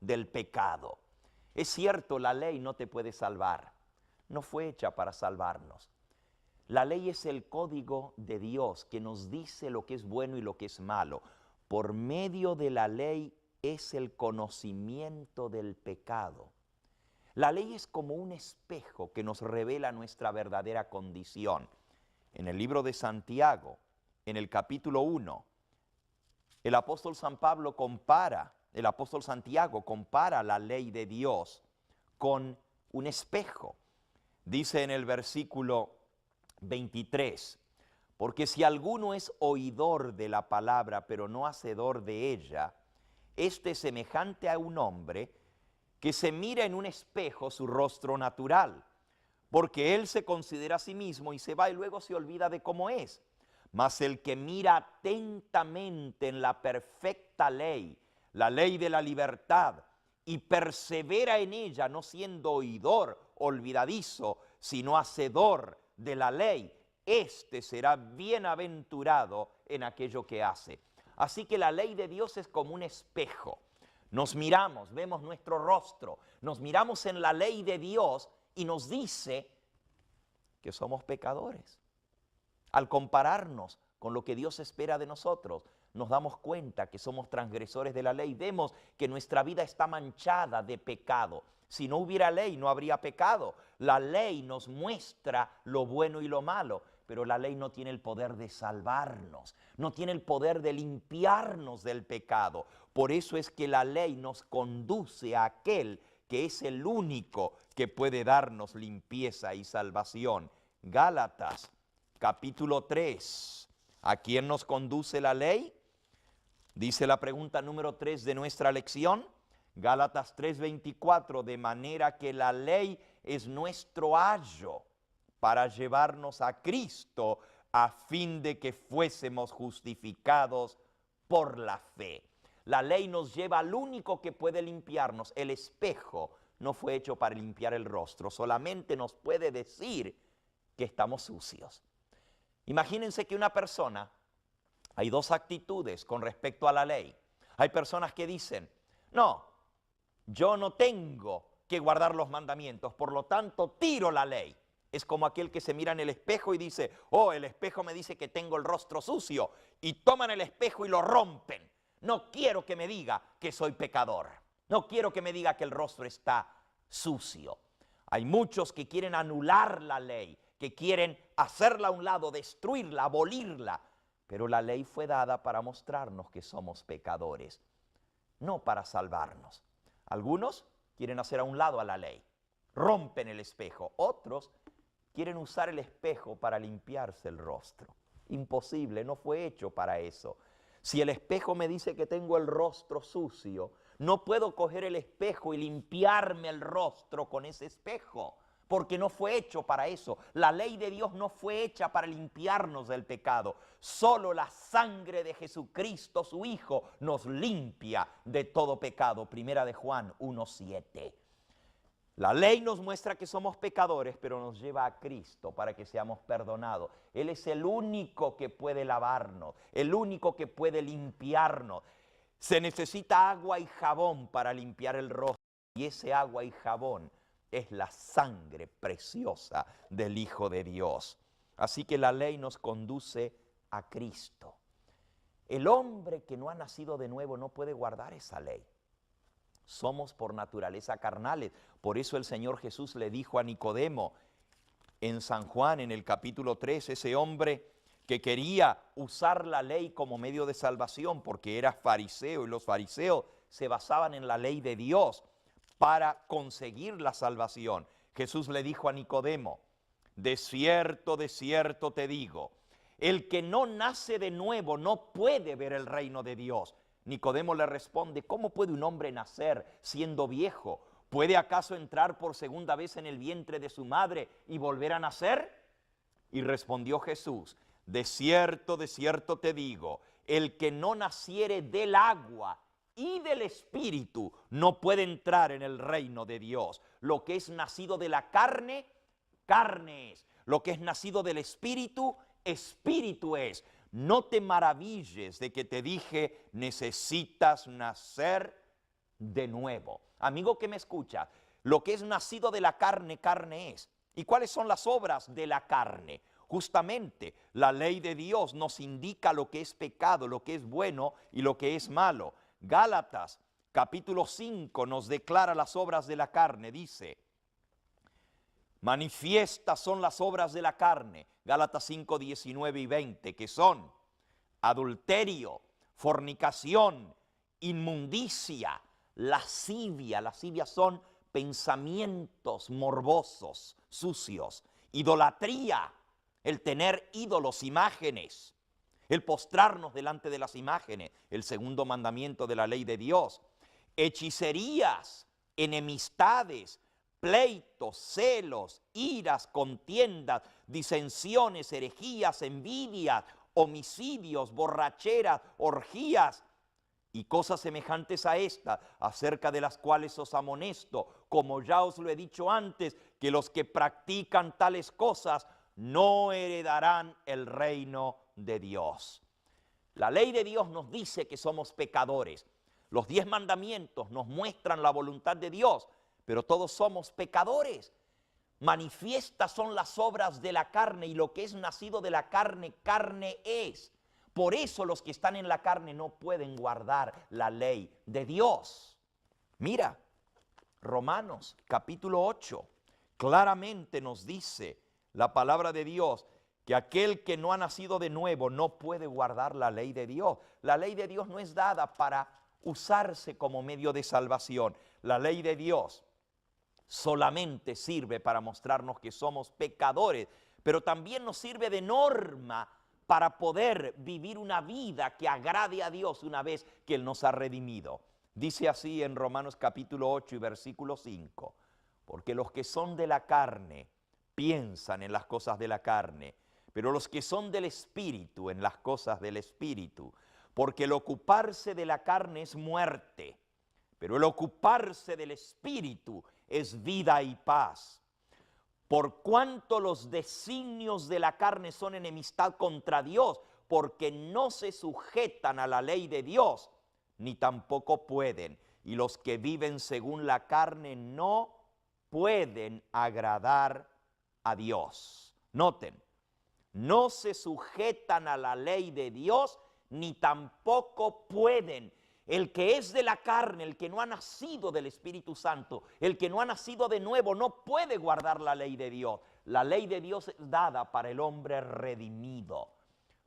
del pecado. Es cierto, la ley no te puede salvar. No fue hecha para salvarnos. La ley es el código de Dios que nos dice lo que es bueno y lo que es malo. Por medio de la ley es el conocimiento del pecado. La ley es como un espejo que nos revela nuestra verdadera condición. En el libro de Santiago, en el capítulo 1, el apóstol Santiago compara la ley de Dios con un espejo. Dice en el versículo 23, porque si alguno es oidor de la palabra, pero no hacedor de ella, este es semejante a un hombre que se mira en un espejo su rostro natural, porque él se considera a sí mismo y se va y luego se olvida de cómo es. Mas el que mira atentamente en la perfecta ley, la ley de la libertad, y persevera en ella, no siendo oidor olvidadizo, sino hacedor de la ley, éste será bienaventurado en aquello que hace. Así que la ley de Dios es como un espejo. Nos miramos, vemos nuestro rostro, nos miramos en la ley de Dios y nos dice que somos pecadores. Al compararnos con lo que Dios espera de nosotros, nos damos cuenta que somos transgresores de la ley. Vemos que nuestra vida está manchada de pecado. Si no hubiera ley, no habría pecado. La ley nos muestra lo bueno y lo malo, pero la ley no tiene el poder de salvarnos, no tiene el poder de limpiarnos del pecado. Por eso es que la ley nos conduce a aquel que es el único que puede darnos limpieza y salvación. Gálatas, capítulo 3. ¿A quién nos conduce la ley? Dice la pregunta número 3 de nuestra lección. Gálatas 3:24, de manera que la ley es nuestro ayo para llevarnos a Cristo a fin de que fuésemos justificados por la fe. La ley nos lleva al único que puede limpiarnos. El espejo no fue hecho para limpiar el rostro, solamente nos puede decir que estamos sucios. Imagínense que una persona, hay dos actitudes con respecto a la ley. Hay personas que dicen, no, yo no tengo que guardar los mandamientos, por lo tanto tiro la ley. Es como aquel que se mira en el espejo y dice, oh, el espejo me dice que tengo el rostro sucio, y toman el espejo y lo rompen. No quiero que me diga que soy pecador. No quiero que me diga que el rostro está sucio. Hay muchos que quieren anular la ley, que quieren hacerla a un lado, destruirla, abolirla. Pero la ley fue dada para mostrarnos que somos pecadores, no para salvarnos. Algunos quieren hacer a un lado a la ley, rompen el espejo. Otros quieren usar el espejo para limpiarse el rostro. Imposible, no fue hecho para eso. Si el espejo me dice que tengo el rostro sucio, no puedo coger el espejo y limpiarme el rostro con ese espejo, porque no fue hecho para eso. La ley de Dios no fue hecha para limpiarnos del pecado. Solo la sangre de Jesucristo, su Hijo, nos limpia de todo pecado. Primera de Juan 1:7. La ley nos muestra que somos pecadores, pero nos lleva a Cristo para que seamos perdonados. Él es el único que puede lavarnos, el único que puede limpiarnos. Se necesita agua y jabón para limpiar el rostro, y ese agua y jabón es la sangre preciosa del Hijo de Dios. Así que la ley nos conduce a Cristo. El hombre que no ha nacido de nuevo no puede guardar esa ley. Somos por naturaleza carnales. Por eso el Señor Jesús le dijo a Nicodemo en San Juan, en el capítulo 3, ese hombre que quería usar la ley como medio de salvación porque era fariseo, y los fariseos se basaban en la ley de Dios para conseguir la salvación. Jesús le dijo a Nicodemo, de cierto te digo, el que no nace de nuevo no puede ver el reino de Dios. Nicodemo le responde, ¿cómo puede un hombre nacer siendo viejo? ¿Puede acaso entrar por segunda vez en el vientre de su madre y volver a nacer? Y respondió Jesús, de cierto te digo, el que no naciere del agua y del Espíritu no puede entrar en el reino de Dios. Lo que es nacido de la carne, carne es. Lo que es nacido del Espíritu, Espíritu es. No te maravilles de que te dije, necesitas nacer de nuevo. Amigo que me escucha, lo que es nacido de la carne, carne es. ¿Y cuáles son las obras de la carne? Justamente la ley de Dios nos indica lo que es pecado, lo que es bueno y lo que es malo. Gálatas capítulo 5 nos declara las obras de la carne. Dice, manifiestas son las obras de la carne. Gálatas 5, 19 y 20, que son adulterio, fornicación, inmundicia, lascivia. Lascivia son pensamientos morbosos, sucios, idolatría, el tener ídolos, imágenes, el postrarnos delante de las imágenes, el segundo mandamiento de la ley de Dios, hechicerías, enemistades, pleitos, celos, iras, contiendas, disensiones, herejías, envidias, homicidios, borracheras, orgías y cosas semejantes a estas, acerca de las cuales os amonesto, como ya os lo he dicho antes, que los que practican tales cosas no heredarán el reino de Dios. La ley de Dios nos dice que somos pecadores. Los 10 mandamientos nos muestran la voluntad de Dios, pero todos somos pecadores. Manifiestas son las obras de la carne, y lo que es nacido de la carne, carne es. Por eso los que están en la carne no pueden guardar la ley de Dios. Mira, Romanos capítulo 8, claramente nos dice la palabra de Dios que aquel que no ha nacido de nuevo no puede guardar la ley de Dios. La ley de Dios no es dada para usarse como medio de salvación. La ley de Dios solamente sirve para mostrarnos que somos pecadores, pero también nos sirve de norma para poder vivir una vida que agrade a Dios una vez que Él nos ha redimido. Dice así en Romanos capítulo 8 y versículo 5, porque los que son de la carne piensan en las cosas de la carne, pero los que son del Espíritu en las cosas del Espíritu, porque el ocuparse de la carne es muerte, pero el ocuparse del Espíritu es vida y paz. Por cuanto los designios de la carne son enemistad contra Dios, porque no se sujetan a la ley de Dios, ni tampoco pueden. Y los que viven según la carne no pueden agradar a Dios. Noten, no se sujetan a la ley de Dios, ni tampoco pueden. El que es de la carne, el que no ha nacido del Espíritu Santo, el que no ha nacido de nuevo, no puede guardar la ley de Dios. La ley de Dios es dada para el hombre redimido.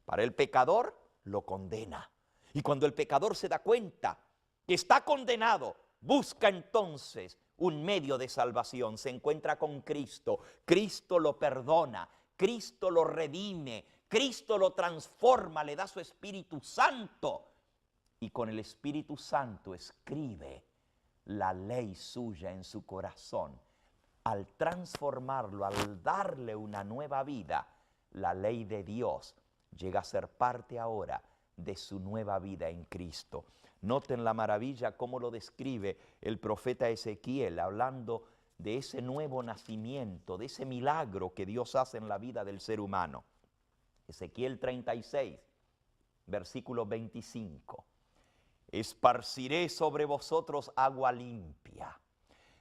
Para el pecador, lo condena. Y cuando el pecador se da cuenta que está condenado, busca entonces un medio de salvación. Se encuentra con Cristo. Cristo lo perdona. Cristo lo redime. Cristo lo transforma, le da su Espíritu Santo. Y con el Espíritu Santo escribe la ley suya en su corazón. Al transformarlo, al darle una nueva vida, la ley de Dios llega a ser parte ahora de su nueva vida en Cristo. Noten la maravilla cómo lo describe el profeta Ezequiel, hablando de ese nuevo nacimiento, de ese milagro que Dios hace en la vida del ser humano. Ezequiel 36, versículo 25. Esparciré sobre vosotros agua limpia.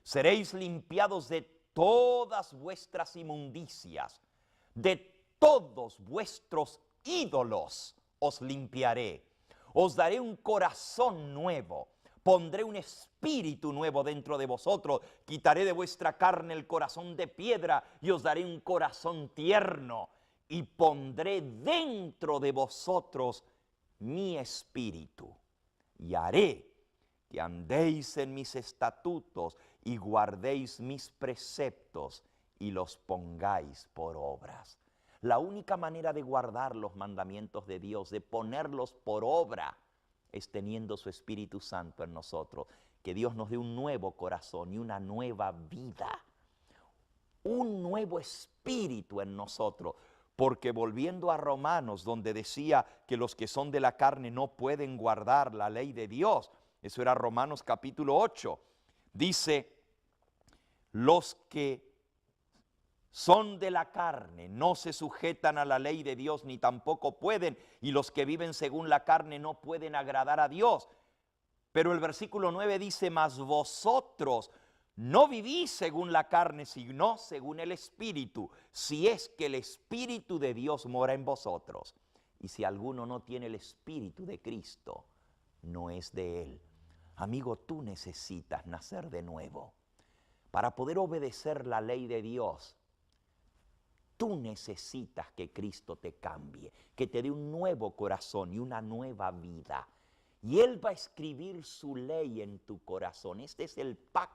Seréis limpiados de todas vuestras inmundicias, de todos vuestros ídolos os limpiaré. Os daré un corazón nuevo, pondré un espíritu nuevo dentro de vosotros, quitaré de vuestra carne el corazón de piedra y os daré un corazón tierno, y pondré dentro de vosotros mi espíritu. Y haré que andéis en mis estatutos y guardéis mis preceptos y los pongáis por obras. La única manera de guardar los mandamientos de Dios, de ponerlos por obra, es teniendo su Espíritu Santo en nosotros. Que Dios nos dé un nuevo corazón y una nueva vida. Un nuevo espíritu en nosotros. Porque volviendo a Romanos, donde decía que los que son de la carne no pueden guardar la ley de Dios, eso era Romanos capítulo 8, dice, los que son de la carne no se sujetan a la ley de Dios ni tampoco pueden, y los que viven según la carne no pueden agradar a Dios. Pero el versículo 9 dice, mas vosotros no vivís según la carne, sino según el Espíritu, si es que el Espíritu de Dios mora en vosotros. Y si alguno no tiene el Espíritu de Cristo, no es de Él. Amigo, tú necesitas nacer de nuevo. Para poder obedecer la ley de Dios, tú necesitas que Cristo te cambie, que te dé un nuevo corazón y una nueva vida. Y Él va a escribir su ley en tu corazón. Este es el pacto